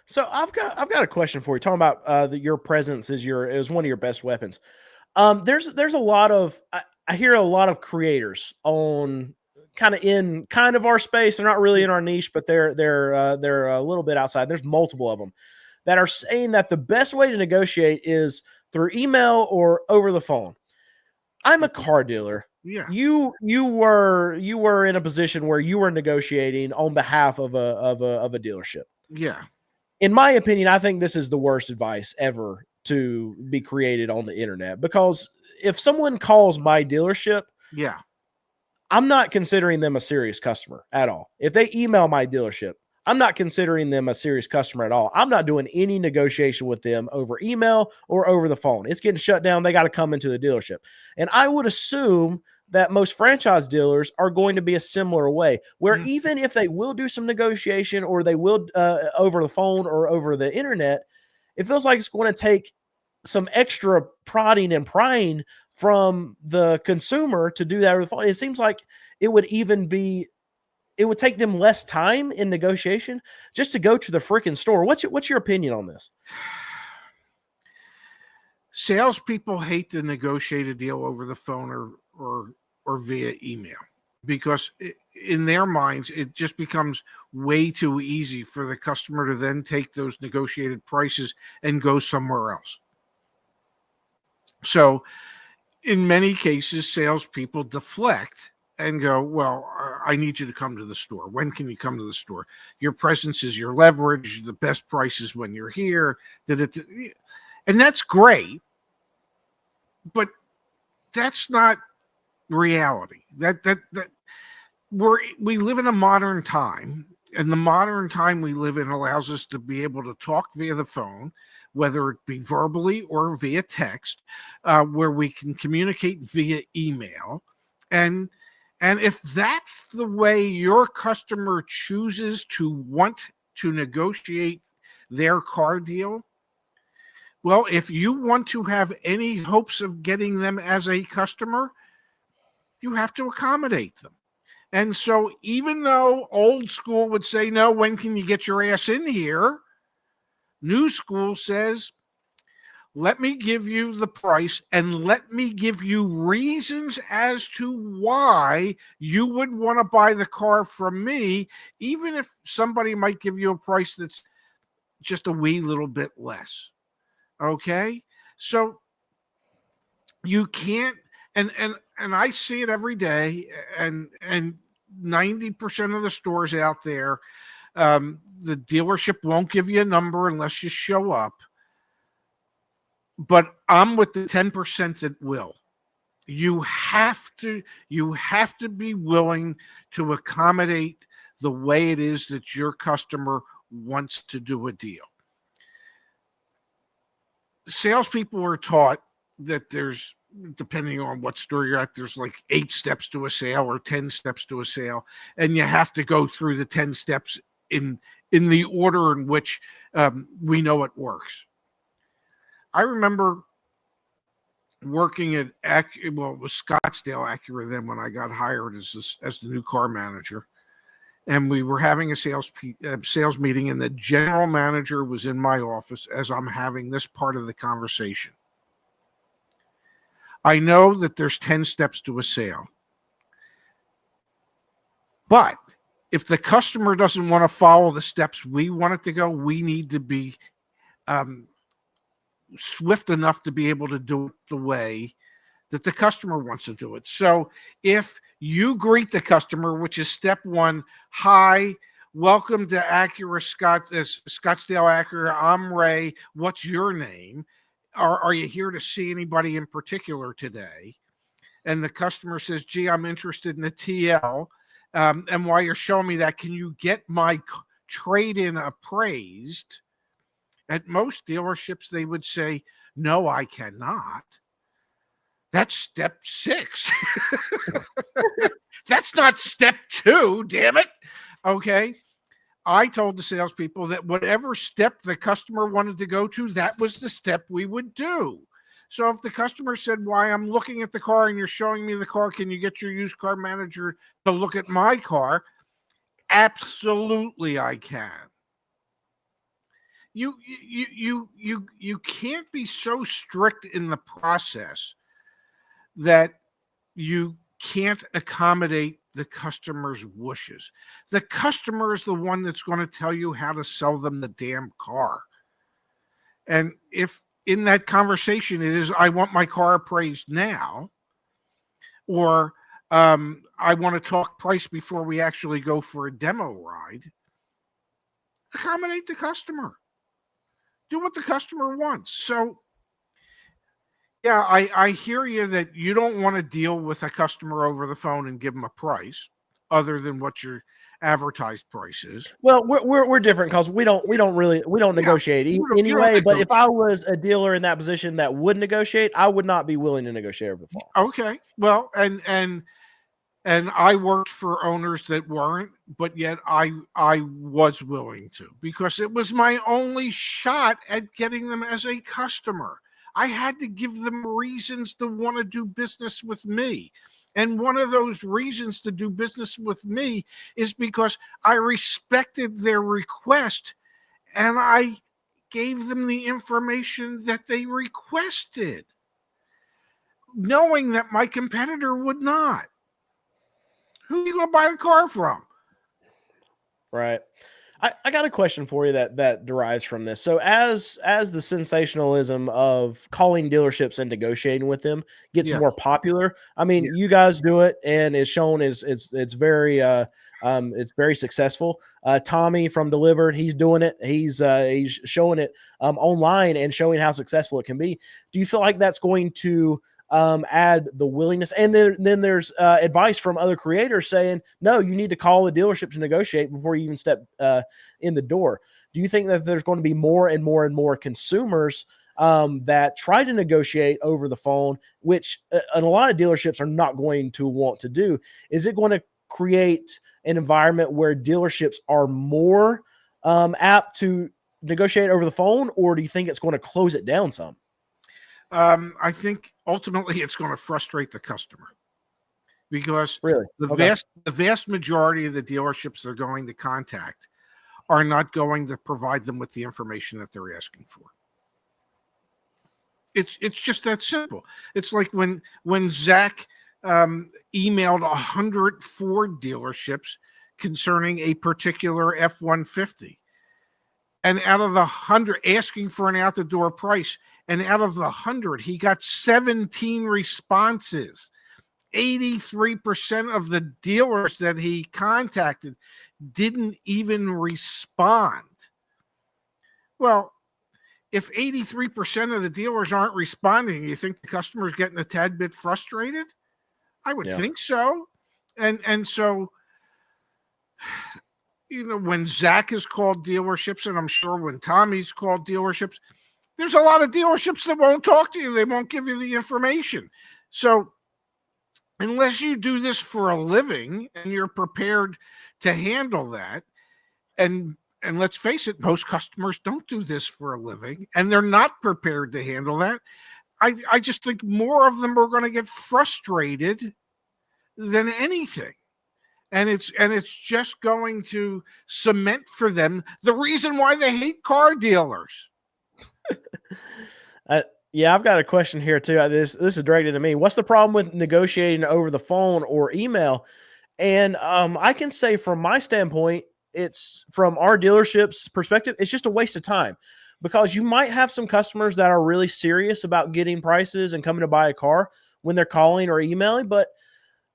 So I've got a question for you. Talking about your presence is one of your best weapons. There's a lot of I hear a lot of creators on kind of our space. They're not really Yeah. in our niche, but they're a little bit outside. There's multiple of them that are saying that the best way to negotiate is through email or over the phone. I'm a car dealer. Yeah. You were in a position where you were negotiating on behalf of a dealership. Yeah. In my opinion, I think this is the worst advice ever to be created on the internet, because if someone calls my dealership, Yeah. I'm not considering them a serious customer at all. If they email my dealership, I'm not considering them a serious customer at all. I'm not doing any negotiation with them over email or over the phone. It's getting shut down. They got to come into the dealership. And I would assume that most franchise dealers are going to be a similar way, where Mm. even if they will do some negotiation or they will over the phone or over the internet, it feels like it's going to take some extra prodding and prying from the consumer to do that over the phone. It seems like it would even be it would take them less time in negotiation just to go to the freaking store. What's your opinion on this? Salespeople hate to negotiate a deal over the phone or via email because in their minds it just becomes way too easy for the customer to then take those negotiated prices and go somewhere else. So in many cases, salespeople deflect and go, "Well, I need you to come to the store. When can you come to the store? Your presence is your leverage. The best price is when you're here." And that's great, but that's not reality. That we live in a modern time, and the modern time we live in allows us to be able to talk via the phone, whether it be verbally or via text, where we can communicate via email, and if that's the way your customer chooses to want to negotiate their car deal, well, if you want to have any hopes of getting them as a customer, you have to accommodate them. And so, even though old school would say, no, when can you get your ass in here? New school says, let me give you the price and let me give you reasons as to why you would want to buy the car from me, even if somebody might give you a price that's just a wee little bit less. Okay? So you can't, and I see it every day, and 90% of the stores out there, the dealership won't give you a number unless you show up. But I'm with the 10% that will. You have to be willing to accommodate the way it is that your customer wants to do a deal. Salespeople are taught that there's, depending on what store you're at, there's like 8 steps to a sale or 10 steps to a sale, and you have to go through the 10 steps in the order in which we know it works. I remember working at it was Scottsdale Acura then when I got hired as the new car manager, and we were having a sales meeting, and the general manager was in my office as I'm having this part of the conversation. I know that there's 10 steps to a sale, but if the customer doesn't want to follow the steps we want it to go, we need to be swift enough to be able to do it the way that the customer wants to do it. So if you greet the customer, which is step 1, hi, welcome to Scottsdale Acura. I'm Ray. What's your name? Are you here to see anybody in particular today? And the customer says, gee, I'm interested in the TL. And while you're showing me that, can you get my trade-in appraised? At most dealerships, they would say, no, I cannot. That's step 6. That's not step 2, damn it. Okay. I told the salespeople that whatever step the customer wanted to go to, that was the step we would do. So if the customer said, why, I'm looking at the car and you're showing me the car, can you get your used car manager to look at my car? Absolutely, I can. You can't be so strict in the process that you can't accommodate the customer's wishes. The customer is the one that's going to tell you how to sell them the damn car. And if in that conversation it is, I want my car appraised now, or I want to talk price before we actually go for a demo ride, accommodate the customer. Do what the customer wants. So, yeah, I hear you that you don't want to deal with a customer over the phone and give them a price other than what your advertised price is. Well, we're different because we don't Yeah, negotiate you don't anyway. But if I negotiate. was a dealer in that position that would negotiate, I would not be willing to negotiate over the phone. Okay, well, and I worked for owners that weren't, but yet I was willing to, because it was my only shot at getting them as a customer. I had to give them reasons to want to do business with me. And one of those reasons to do business with me is because I respected their request and I gave them the information that they requested, knowing that my competitor would not. Who are you going to buy the car from? Right. I got a question for you that derives from this. So as the sensationalism of calling dealerships and negotiating with them gets Yeah. more popular, I mean, Yeah. you guys do it and it's shown it's very successful. Tommy from Delivered, he's doing it. He's showing it online and showing how successful it can be. Do you feel like that's going to add the willingness? And then there's advice from other creators saying, no, you need to call the dealership to negotiate before you even step in the door. Do you think that there's going to be more and more and more consumers that try to negotiate over the phone, which and a lot of dealerships are not going to want to do? Is it going to create an environment where dealerships are more apt to negotiate over the phone, or do you think it's going to close it down some? I think ultimately it's going to frustrate the customer, because Really? the Okay. vast majority of the dealerships they're going to contact are not going to provide them with the information that they're asking for. It's just that simple. It's like when Zach emailed 100 Ford dealerships concerning a particular F-150, and out of the 100 asking for an out the door price, and out of the 100 he got 17 responses. 83% of the dealers that he contacted didn't even respond. Well, if 83% of the dealers aren't responding, you think the customer's getting a tad bit frustrated? I would think so. And so, when Zach has called dealerships, and I'm sure when Tommy's called dealerships, there's a lot of dealerships that won't talk to you. They won't give you the information. So unless you do this for a living and you're prepared to handle that, and let's face it, most customers don't do this for a living and they're not prepared to handle that, I just think more of them are going to get frustrated than anything. And it's just going to cement for them the reason why they hate car dealers. Yeah, I've got a question here too. This is directed to me. What's the problem with negotiating over the phone or email? And I can say from my standpoint, it's from our dealership's perspective, it's just a waste of time, because you might have some customers that are really serious about getting prices and coming to buy a car when they're calling or emailing. But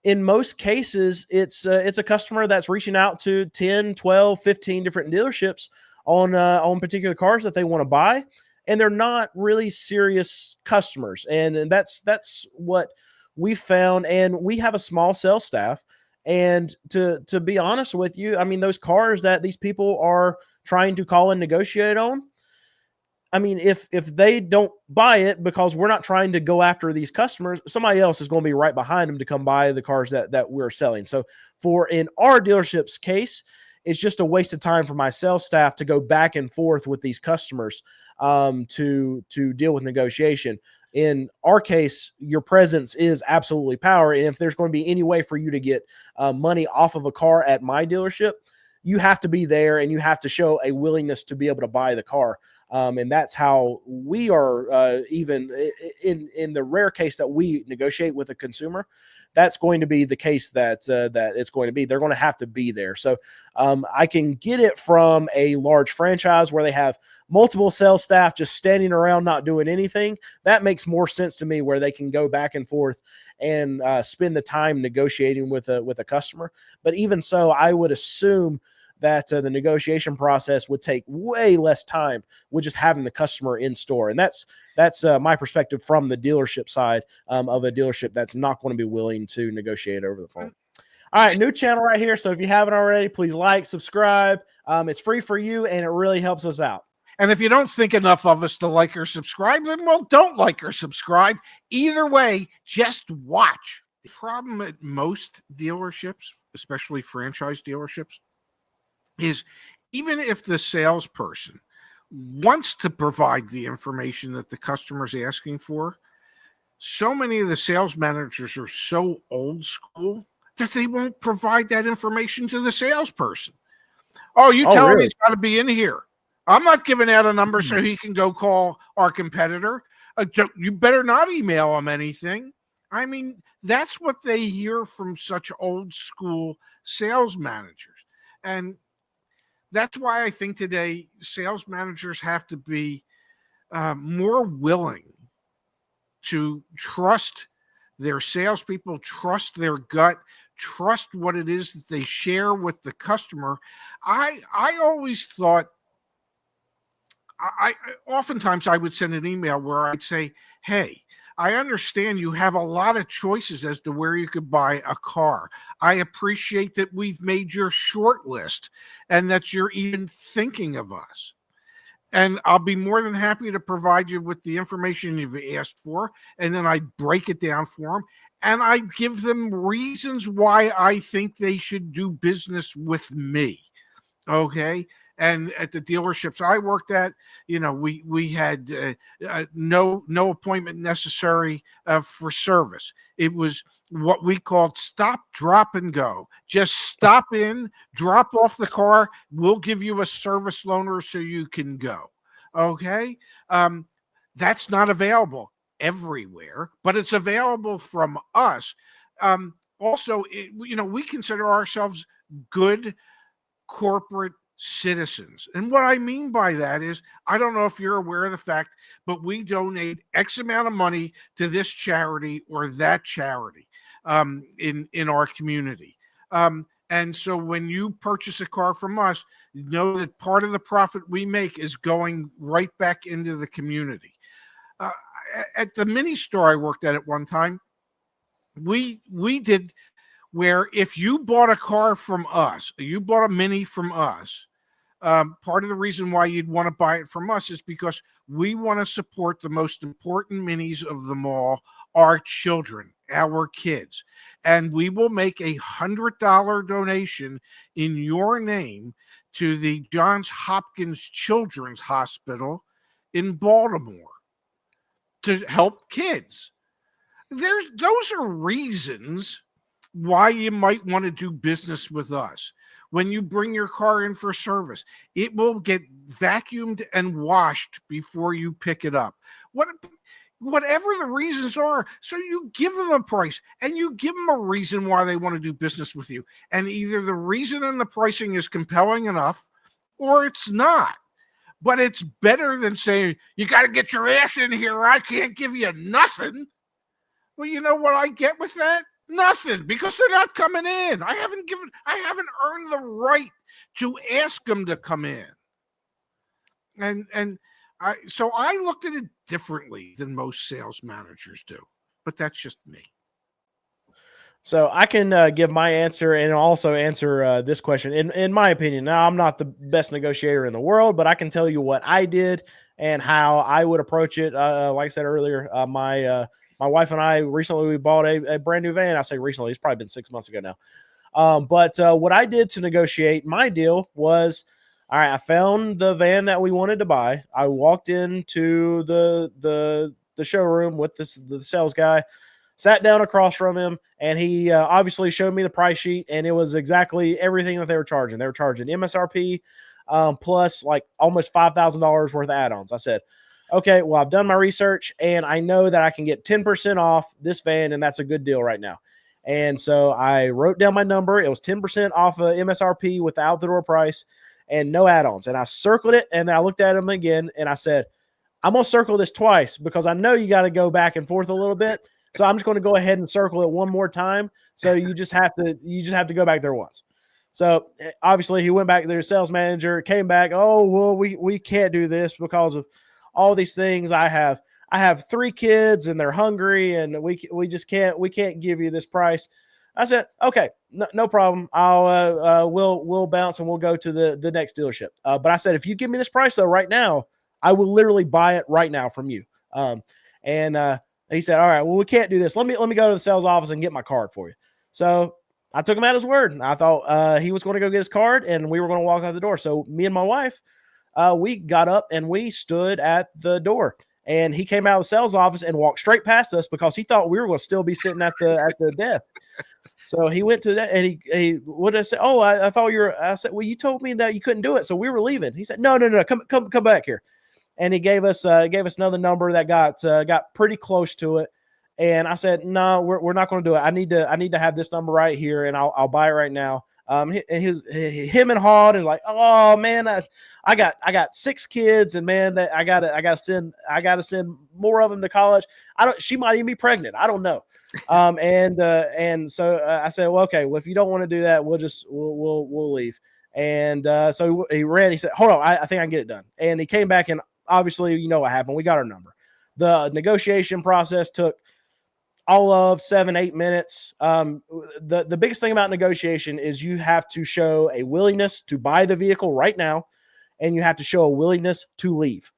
in most cases, it's a customer that's reaching out to 10, 12, 15 different dealerships on particular cars that they want to buy, and they're not really serious customers. And that's what we found. And we have a small sales staff. And to be honest with you, I mean, those cars that these people are trying to call and negotiate on, I mean, if they don't buy it because we're not trying to go after these customers, somebody else is going to be right behind them to come buy the cars that we're selling. So in our dealership's case, it's just a waste of time for my sales staff to go back and forth with these customers to deal with negotiation. In our case, your presence is absolutely power. And if there's going to be any way for you to get money off of a car at my dealership, you have to be there and you have to show a willingness to be able to buy the car. And that's how we are, even in the rare case that we negotiate with a consumer, that's going to be the case that it's going to be. They're going to have to be there. So I can get it from a large franchise where they have multiple sales staff just standing around not doing anything. That makes more sense to me, where they can go back and forth and spend the time negotiating with a customer. But even so, I would assume that the negotiation process would take way less time with just having the customer in store. And that's my perspective from the dealership side of a dealership that's not going to be willing to negotiate over the phone. All right, new channel right here. So if you haven't already, please like, subscribe. It's free for you, and it really helps us out. And if you don't think enough of us to like or subscribe, then, well, don't like or subscribe. Either way, just watch. The problem at most dealerships, especially franchise dealerships, is even if the salesperson wants to provide the information that the customer's asking for, so many of the sales managers are so old school that they won't provide that information to the salesperson. Oh, you tell him he's got to be in here. I'm not giving out a number so he can go call our competitor. You better not email him anything. I mean, that's what they hear from such old school sales managers. And that's why I think today sales managers have to be more willing to trust their salespeople, trust their gut, trust what it is that they share with the customer. I always thought, oftentimes I would send an email where I'd say, hey, I understand you have a lot of choices as to where you could buy a car. I appreciate that we've made your short list and that you're even thinking of us. And I'll be more than happy to provide you with the information you've asked for. And then I break it down for them. And I give them reasons why I think they should do business with me. Okay. And at the dealerships I worked at, we had no appointment necessary for service. It was what we called stop, drop, and go. Just stop in, drop off the car. We'll give you a service loaner so you can go. Okay, that's not available everywhere, but it's available from us. Also, we consider ourselves good corporate citizens. And what I mean by that is, I don't know if you're aware of the fact, but we donate X amount of money to this charity or that charity in our community. And so when you purchase a car from us, know that part of the profit we make is going right back into the community. At the mini store I worked at one time, we did where if you bought a car from us, you bought a Mini from us, part of the reason why you'd want to buy it from us is because we want to support the most important Minis of them all, our children, our kids. And we will make $100 donation in your name to the Johns Hopkins Children's Hospital in Baltimore to help kids. Those are reasons why you might want to do business with us. When you bring your car in for service, it will get vacuumed and washed before you pick it up. Whatever the reasons are, so you give them a price and you give them a reason why they want to do business with you. And either the reason and the pricing is compelling enough or it's not. But it's better than saying, you got to get your ass in here, or I can't give you nothing. Well, you know what I get with that? Nothing, because they're not coming in. I haven't earned the right to ask them to come in. So I looked at it differently than most sales managers do, but that's just me. So I can give my answer and also answer this question. In my opinion, now I'm not the best negotiator in the world, but I can tell you what I did and how I would approach it. Like I said earlier, my wife and I recently, we bought a brand new van. I say recently, it's probably been 6 months ago now. But what I did to negotiate my deal was, all right, I found the van that we wanted to buy. I walked into the showroom with the sales guy. sat down across from him, and he obviously showed me the price sheet, and it was exactly everything that they were charging. They were charging MSRP plus like almost $5,000 worth of add-ons. I said, okay, well, I've done my research, and I know that I can get 10% off this van, and that's a good deal right now. And so I wrote down my number. It was 10% off of MSRP without the door price and no add-ons. And I circled it, and then I looked at him again, and I said, I'm going to circle this twice because I know you got to go back and forth a little bit. So I'm just going to go ahead and circle it one more time. So you just have to go back there once. So obviously he went back there, sales manager, came back. Oh, well, we can't do this because of all these things. I have 3 kids and they're hungry, and we just can't give you this price. I said, okay, no problem. I'll we'll bounce and we'll go to the next dealership. But I said, if you give me this price though right now, I will literally buy it right now from you. And he said, all right, well, we can't do this. Let me go to the sales office and get my card for you. So I took him at his word. I thought he was going to go get his card, and we were going to walk out the door. So me and my wife, we got up and we stood at the door. And he came out of the sales office and walked straight past us because he thought we were going to still be sitting at the desk. So he went to that, and he what did I say? Oh, I thought you were. I said, well, you told me that you couldn't do it, so we were leaving. He said, no, come back here. And he gave us another number that got pretty close to it. And I said, no, we're not going to do it. I need to have this number right here, and I'll buy it right now. Him and Hod is like, oh man, I got 6 kids, and man, that I gotta send more of them to college. She might even be pregnant. I don't know. And so I said, well, okay, well, if you don't want to do that, we'll leave. And so he ran. He said, hold on, I think I can get it done. And he came back, and obviously, you know what happened. We got our number. The negotiation process took all of 7-8 minutes. The biggest thing about negotiation is you have to show a willingness to buy the vehicle right now, and you have to show a willingness to leave.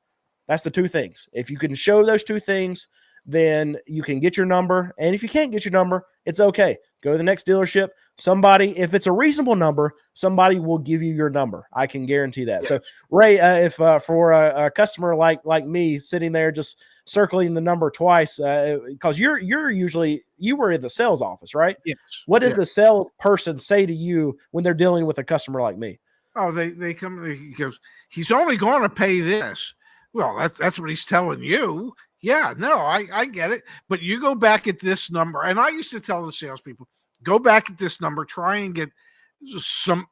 That's the 2 things. If you can show those 2 things, then you can get your number. And if you can't get your number, it's okay. Go to the next dealership. Somebody, if it's a reasonable number, somebody will give you your number. I can guarantee that. Yes. So Ray, if for a customer like me sitting there just circling the number twice, because you were in the sales office, right? Yes. What did the salesperson say to you when they're dealing with a customer like me? Oh, they come. He goes, he's only going to pay this. Well, that's what he's telling you. Yeah, no, I get it. But you go back at this number, and I used to tell the salespeople, go back at this number, try and get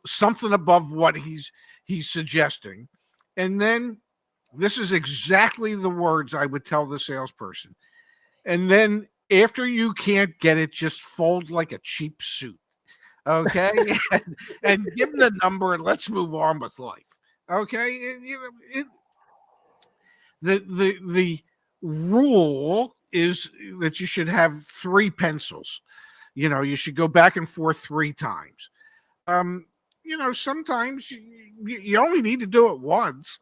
something above what he's suggesting. And then this is exactly the words I would tell the salesperson. And then after you can't get it, just fold like a cheap suit. Okay? and give them the number, and let's move on with life. Okay? The rule is that you should have 3 pencils. You should go back and forth 3 times. Sometimes you only need to do it once.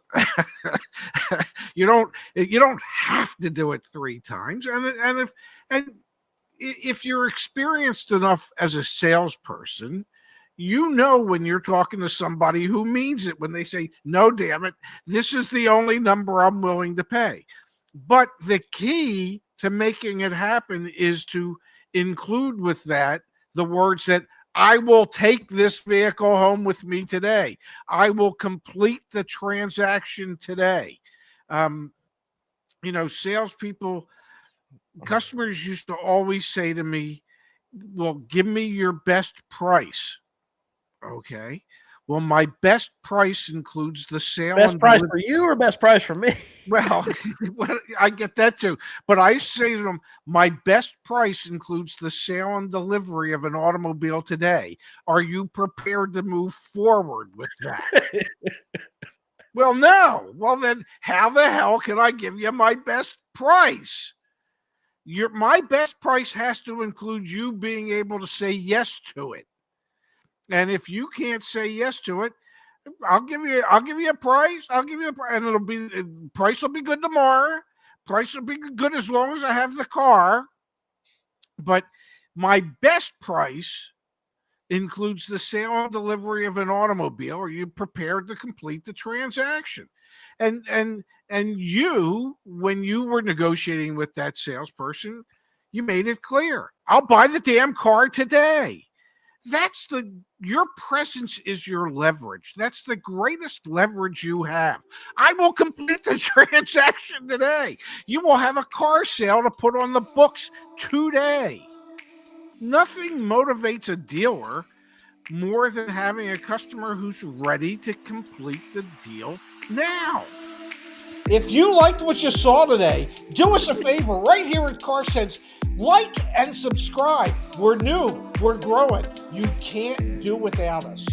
You don't have to do it 3 times. And if you're experienced enough as a salesperson, when you're talking to somebody who means it when they say, no, damn it, this is the only number I'm willing to pay. But the key to making it happen is to include with that the words that I will take this vehicle home with me today. I will complete the transaction today. Salespeople, customers used to always say to me, well, give me your best price. Okay. Well, my best price includes the sale. Best price for you or best price for me? Well, I get that too. But I say to them, my best price includes the sale and delivery of an automobile today. Are you prepared to move forward with that? Well, no. Well, then how the hell can I give you my best price? My best price has to include you being able to say yes to it. And if you can't say yes to it, I'll give you a price. And price will be good tomorrow. Price will be good as long as I have the car. But my best price includes the sale and delivery of an automobile. Are you prepared to complete the transaction? And you, when you were negotiating with that salesperson, You made it clear. I'll buy the damn car today. Your presence is your leverage. That's the greatest leverage you have. I will complete the transaction today. You will have a car sale to put on the books today. Nothing motivates a dealer more than having a customer who's ready to complete the deal now. If you liked what you saw today, do us a favor right here at CarSense. Like and subscribe. We're new. We're growing. You can't do without us.